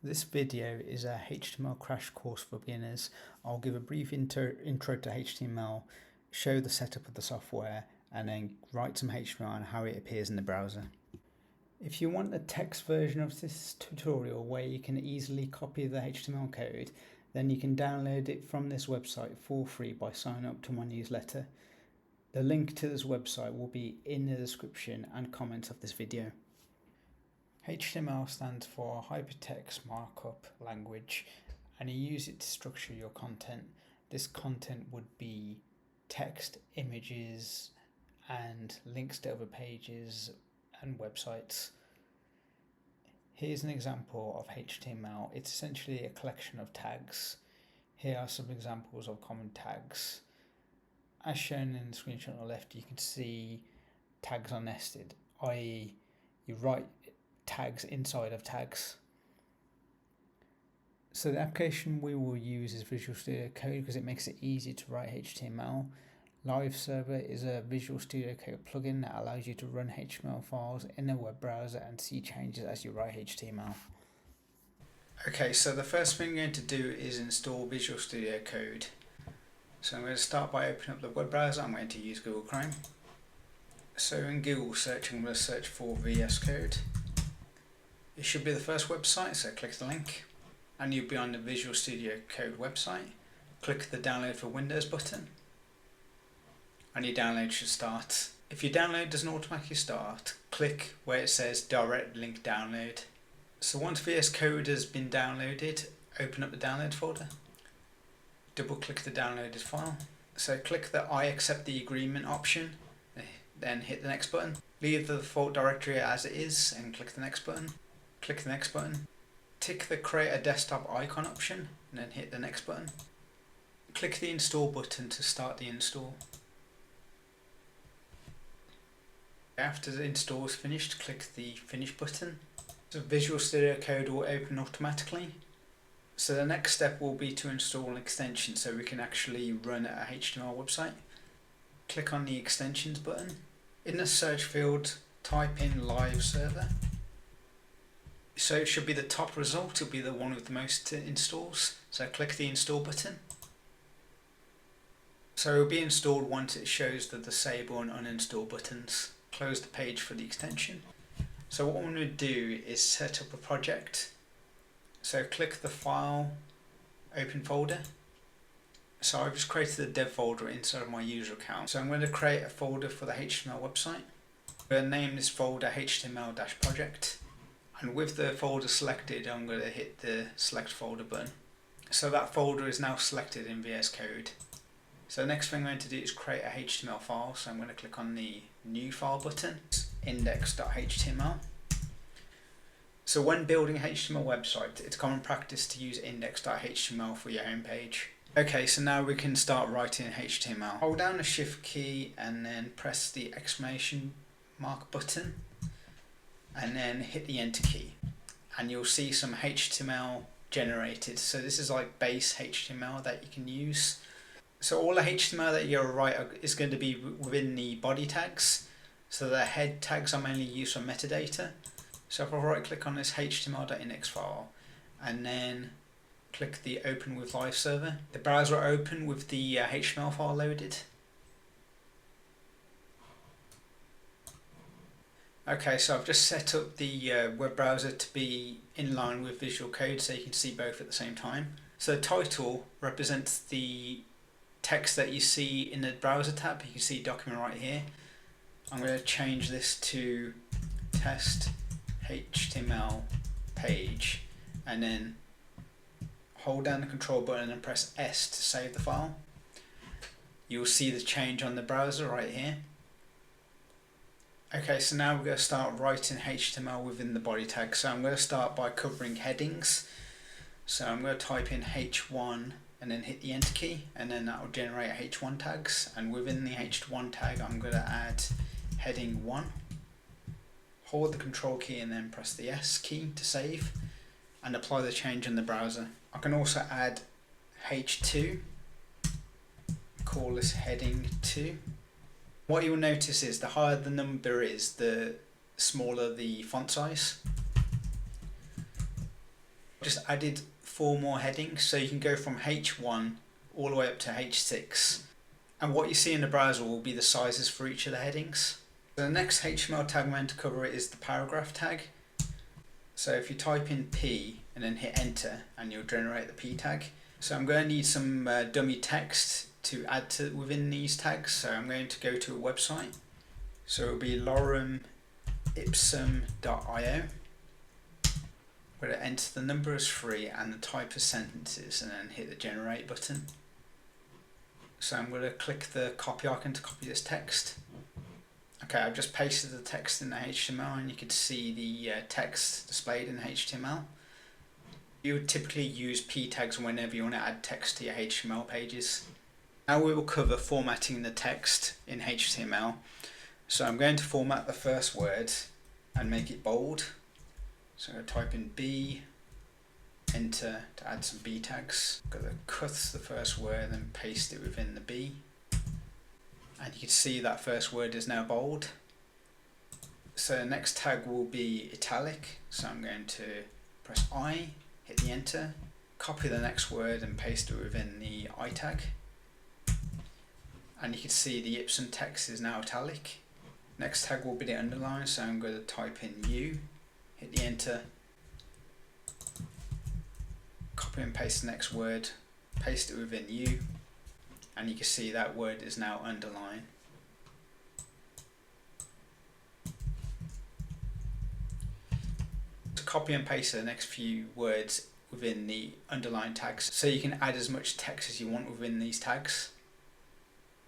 This video is a HTML crash course for beginners. I'll give a brief intro to HTML, show the setup of the software, and then write some HTML and how it appears in the browser. If you want the text version of this tutorial where you can easily copy the HTML code, then you can download it from this website for free by signing up to my newsletter. The link to this website will be in the description and comments of this video. HTML stands for Hypertext Markup Language, and you use it to structure your content. This content would be text, images, and links to other pages and websites. Here's an example of HTML. It's essentially a collection of tags. Here are some examples of common tags. As shown in the screenshot on the left, you can see tags are nested, i.e. you write tags inside of tags. So the application we will use is Visual Studio Code because it makes it easy to write HTML. Live Server is a Visual Studio Code plugin that allows you to run HTML files in a web browser and see changes as you write HTML. Okay, so the first thing I'm going to do is install Visual Studio Code. So I'm going to start by opening up the web browser. I'm going to use Google Chrome. So in Google search, I'm going to search for VS Code. It should be the first website, so click the link and you'll be on the Visual Studio Code website. Click the Download for Windows button and your download should start. If your download doesn't automatically start, click where it says Direct Link Download. So once VS Code has been downloaded, open up the download folder. Double click the downloaded file. So click the I accept the agreement option, then hit the next button. Leave the default directory as it is and click the next button. Click the next button. Tick the create a desktop icon option and then hit the next button. Click the install button to start the install. After the install is finished, click the finish button. So Visual Studio Code will open automatically. So the next step will be to install an extension so we can actually run a HTML website. Click on the extensions button. In the search field, type in Live Server. So it should be the top result, it'll be the one with the most installs. So click the install button. So it will be installed once it shows the disable and uninstall buttons. Close the page for the extension. So what I'm going to do is set up a project. So click the file, open folder. So I've just created a dev folder inside of my user account. So I'm going to create a folder for the HTML website. I'm going to name this folder HTML-project. And with the folder selected, I'm going to hit the select folder button. So that folder is now selected in VS Code. So the next thing I'm going to do is create a HTML file. So I'm going to click on the new file button, index.html. So when building a HTML website, it's common practice to use index.html for your home page. Okay, so now we can start writing HTML. Hold down the shift key and then press the exclamation mark button and then hit the enter key and you'll see some HTML generated. So this is like base HTML that you can use. So all the HTML that you're write is going to be within the body tags. So the head tags are mainly used for metadata. So if I right click on this html.index file and then click the open with Live Server, the browser will open with the HTML file loaded. Okay, so I've just set up the web browser to be in line with Visual Code so you can see both at the same time. So the title represents the text that you see in the browser tab. You can see document right here. I'm going to change this to test HTML page and then hold down the control button and press S to save the file. You'll see the change on the browser right here. Okay, so now we're going to start writing HTML within the body tag. So I'm going to start by covering headings. So I'm going to type in H1 and then hit the enter key and then that will generate H1 tags, and within the H1 tag I'm going to add heading 1. Hold the control key and then press the S key to save and apply the change in the browser. I can also add H2, call this heading 2. What you'll notice is the higher the number is, the smaller the font size. just added 4 more headings, so you can go from H1 all the way up to H6, and what you see in the browser will be the sizes for each of the headings. So the next HTML tag I'm going to cover is the paragraph tag. So if you type in P and then hit enter, and you'll generate the P tag. So I'm going to need some dummy text to add to within these tags, so I'm going to go to a website. So it'll be loremipsum.io. I'm going to enter the number as 3 and the type of sentences, and then hit the generate button. So I'm going to click the copy icon to copy this text. Okay, I've just pasted the text in the HTML, and you can see the text displayed in the HTML. You would typically use P tags whenever you want to add text to your HTML pages. Now we will cover formatting the text in HTML. So I'm going to format the first word and make it bold. So I'm going to type in B, enter to add some B tags. I'm going to cut the first word and paste it within the B. And you can see that first word is now bold. So the next tag will be italic. So I'm going to press I, hit the enter, copy the next word and paste it within the I tag. And you can see the Ipsum text is now italic. Next tag will be the underline, so I'm going to type in U, hit the enter, copy and paste the next word, paste it within U, and you can see that word is now underlined. To copy and paste the next few words within the underline tags, so you can add as much text as you want within these tags.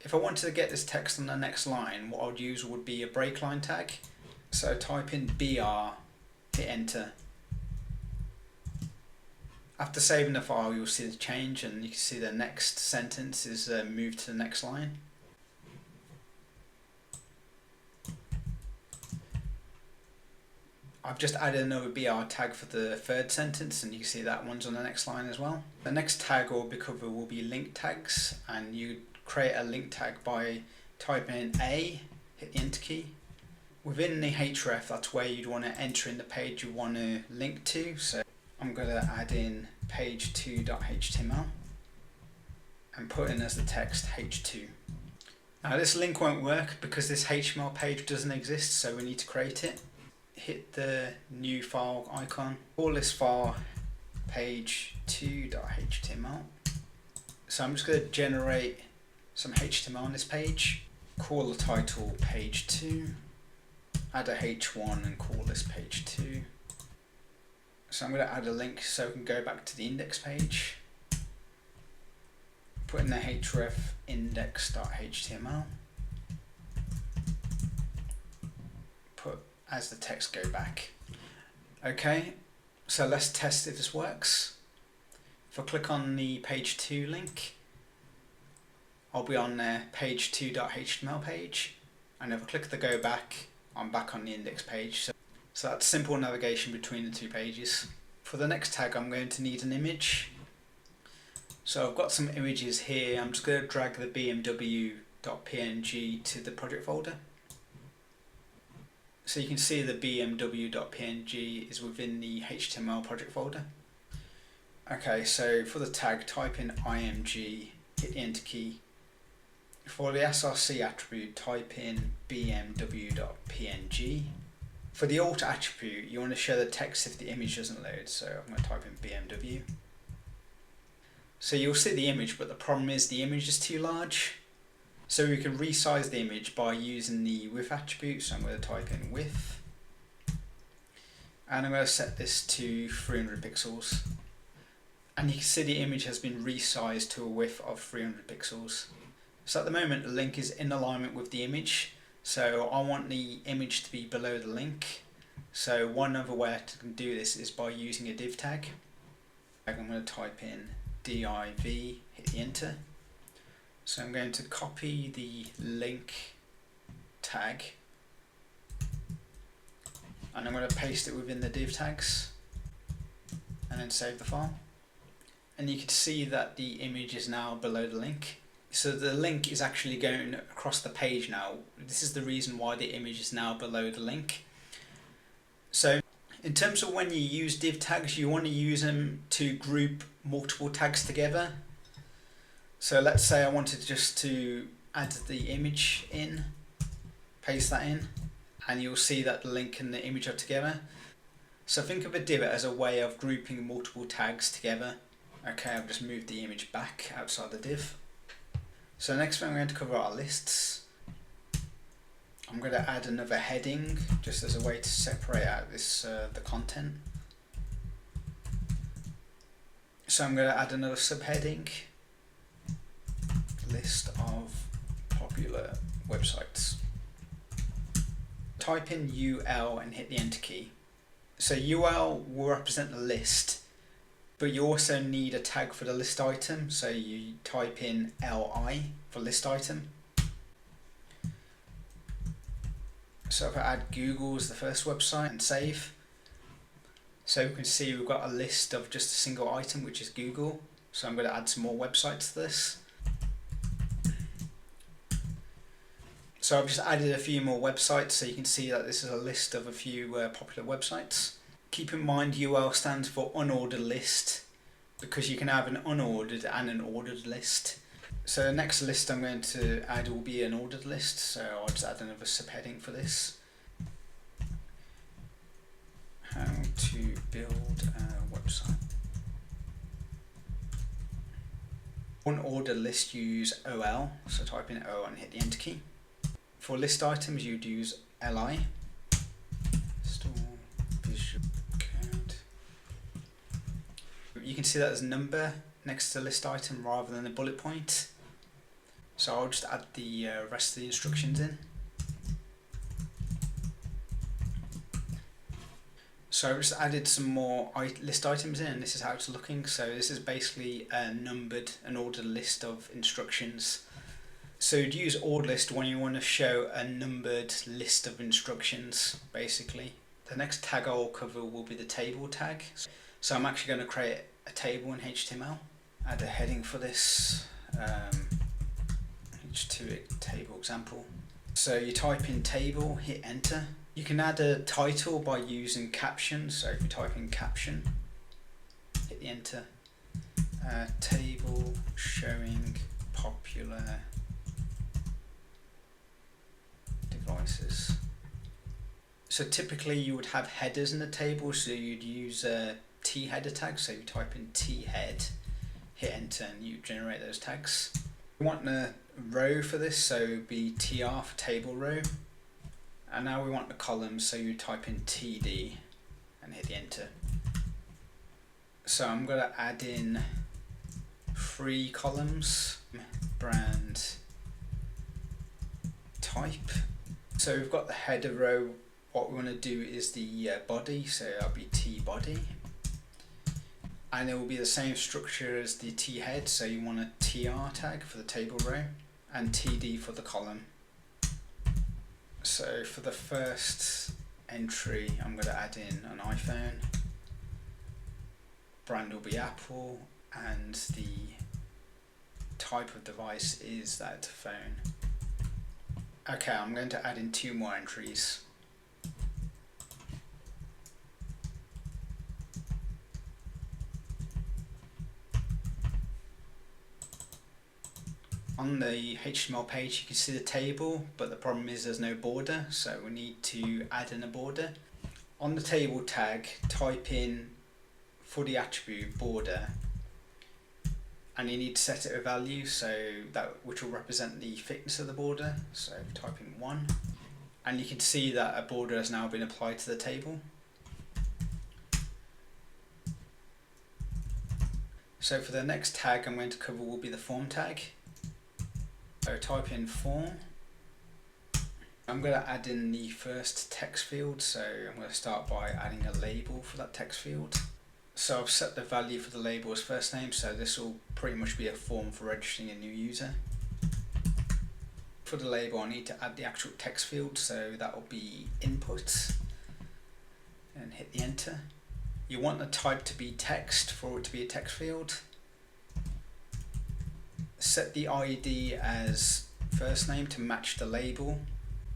If I wanted to get this text on the next line, what I would use would be a break line tag. So type in BR, hit enter. After saving the file, you'll see the change, and you can see the next sentence is moved to the next line. I've just added another BR tag for the third sentence, and you can see that one's on the next line as well. The next tag we'll cover will be link tags, and you create a link tag by typing in A, hit the enter key. Within the href, that's where you'd want to enter in the page you want to link to. So I'm going to add in page2.html and put in as the text h2. Now this link won't work because this HTML page doesn't exist, so we need to create it. Hit the new file icon, call this file page2.html. So I'm just going to generate some HTML on this page, call the title page 2, add a h1 and call this page 2. So I'm going to add a link so we can go back to the index page, put in the href index.html, put as the text go back. Okay, so let's test if this works. If I click on the page 2 link, I'll be on the page2.html page, and if I click the go back, I'm back on the index page. So that's simple navigation between the two pages. For the next tag, I'm going to need an image. So I've got some images here. I'm just going to drag the bmw.png to the project folder. So you can see the bmw.png is within the HTML project folder. Okay, so for the tag, type in img, hit the enter key. For the src attribute, type in bmw.png. For the alt attribute, you want to show the text if the image doesn't load, so I'm going to type in bmw. So you'll see the image, but the problem is the image is too large. So we can resize the image by using the width attribute, so I'm going to type in width. And I'm going to set this to 300 pixels. And you can see the image has been resized to a width of 300 pixels. So at the moment the link is in alignment with the image, so I want the image to be below the link. So one other way to do this is by using a div tag. I'm going to type in div, hit the enter. So I'm going to copy the link tag and I'm going to paste it within the div tags and then save the file. And you can see that the image is now below the link. So the link is actually going across the page now. This is the reason why the image is now below the link. So In terms of when you use div tags, you want to use them to group multiple tags together. So let's say I wanted just to add the image in, paste that in, and you'll see that the link and the image are together. So think of a div as a way of grouping multiple tags together. Okay, I've just moved the image back outside the div. So next thing I'm going to cover are lists. I'm going to add another heading just as a way to separate out this the content. So I'm going to add another subheading, list of popular websites. Type in UL and hit the enter key. So UL will represent the list, but you also need a tag for the list item, so you type in LI for list item. So if I add Google as the first website and save, so we can see we've got a list of just a single item, which is Google. So I'm going to add some more websites to this. So I've just added a few more websites, so you can see that this is a list of a few popular websites. Keep in mind UL stands for unordered list, because you can have an unordered and an ordered list. So the next list I'm going to add will be an ordered list, so I'll just add another subheading for this. How to build a website. For an ordered list you use OL, so type in O and hit the enter key. For list items you'd use LI. Store visual code. You can see that there's a number next to the list item rather than a bullet point. So I'll just add the rest of the instructions in. So I've just added some more list items in, and this is how it's looking. So this is basically a numbered and ordered list of instructions. So you'd use ordered list when you want to show a numbered list of instructions, basically. The next tag I'll cover will be the table tag. So I'm actually going to create a table in HTML. Add a heading for this, H2 table example. So you type in table, hit enter. You can add a title by using caption. So if you type in caption, hit the enter. Table showing popular devices. So typically you would have headers in the table, so you'd use a T header tag. So you type in T head, hit enter, and you generate those tags. We want a row for this, so it would be TR for table row. And now we want the columns, so you type in TD and hit the enter. So I'm going to add in 3 columns, brand type. So we've got the header row. What we want to do is the body, so that'll be T body. And it will be the same structure as the T head, so you want a TR tag for the table row and TD for the column. So for the first entry I'm going to add in an iPhone, brand will be Apple, and the type of device is that phone. Okay, I'm going to add in 2 more entries. On the HTML page you can see the table, but the problem is there's no border, so we need to add in a border. On the table tag, type in for the attribute border, and you need to set it a value, so that which will represent the thickness of the border. So if you type in 1, and you can see that a border has now been applied to the table. So for the next tag I'm going to cover will be the form tag. So type in form. I'm going to add in the first text field, so I'm going to start by adding a label for that text field. So I've set the value for the label as first name, so this will pretty much be a form for registering a new user. For the label I need to add the actual text field, so that will be input, and hit the enter. You want the type to be text for it to be a text field. Set the ID as first name to match the label,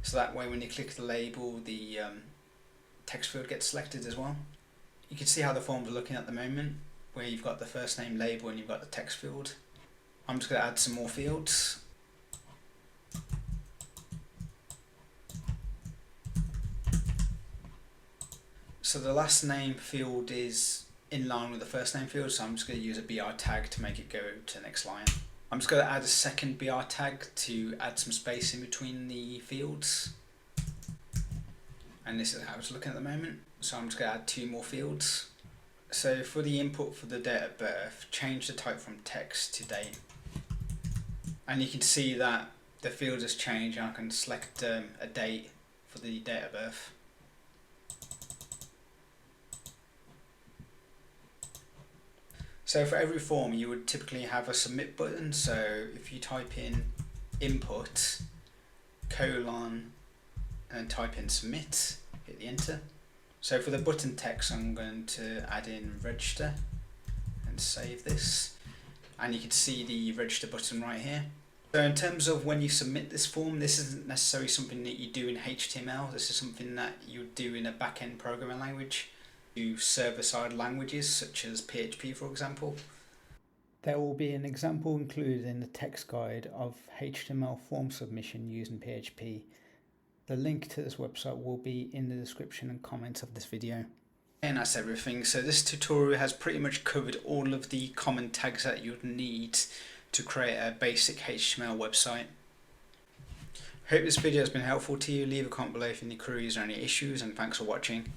so that way when you click the label the text field gets selected as well. You can see how the forms are looking at the moment, where you've got the first name label and you've got the text field. I'm just going to add some more fields. So the last name field is in line with the first name field, so I'm just going to use a BR tag to make it go to the next line. I'm just going to add a second BR tag to add some space in between the fields. And this is how it's looking at the moment. So I'm just going to add 2 more fields. So for the input for the date of birth, change the type from text to date. And you can see that the field has changed, and I can select a date for the date of birth. So for every form you would typically have a submit button, so if you type in input, colon, and type in submit, hit the enter. So for the button text I'm going to add in register and save this, and you can see the register button right here. So in terms of when you submit this form, this isn't necessarily something that you do in HTML, this is something that you would do in a back-end programming language. Server-side languages such as PHP, for example. There will be an example included in the text guide of HTML form submission using PHP. The link to this website will be in the description and comments of this video. And that's everything. So this tutorial has pretty much covered all of the common tags that you'd need to create a basic HTML website. Hope this video has been helpful to you. Leave a comment below if you have any queries or any issues, and thanks for watching.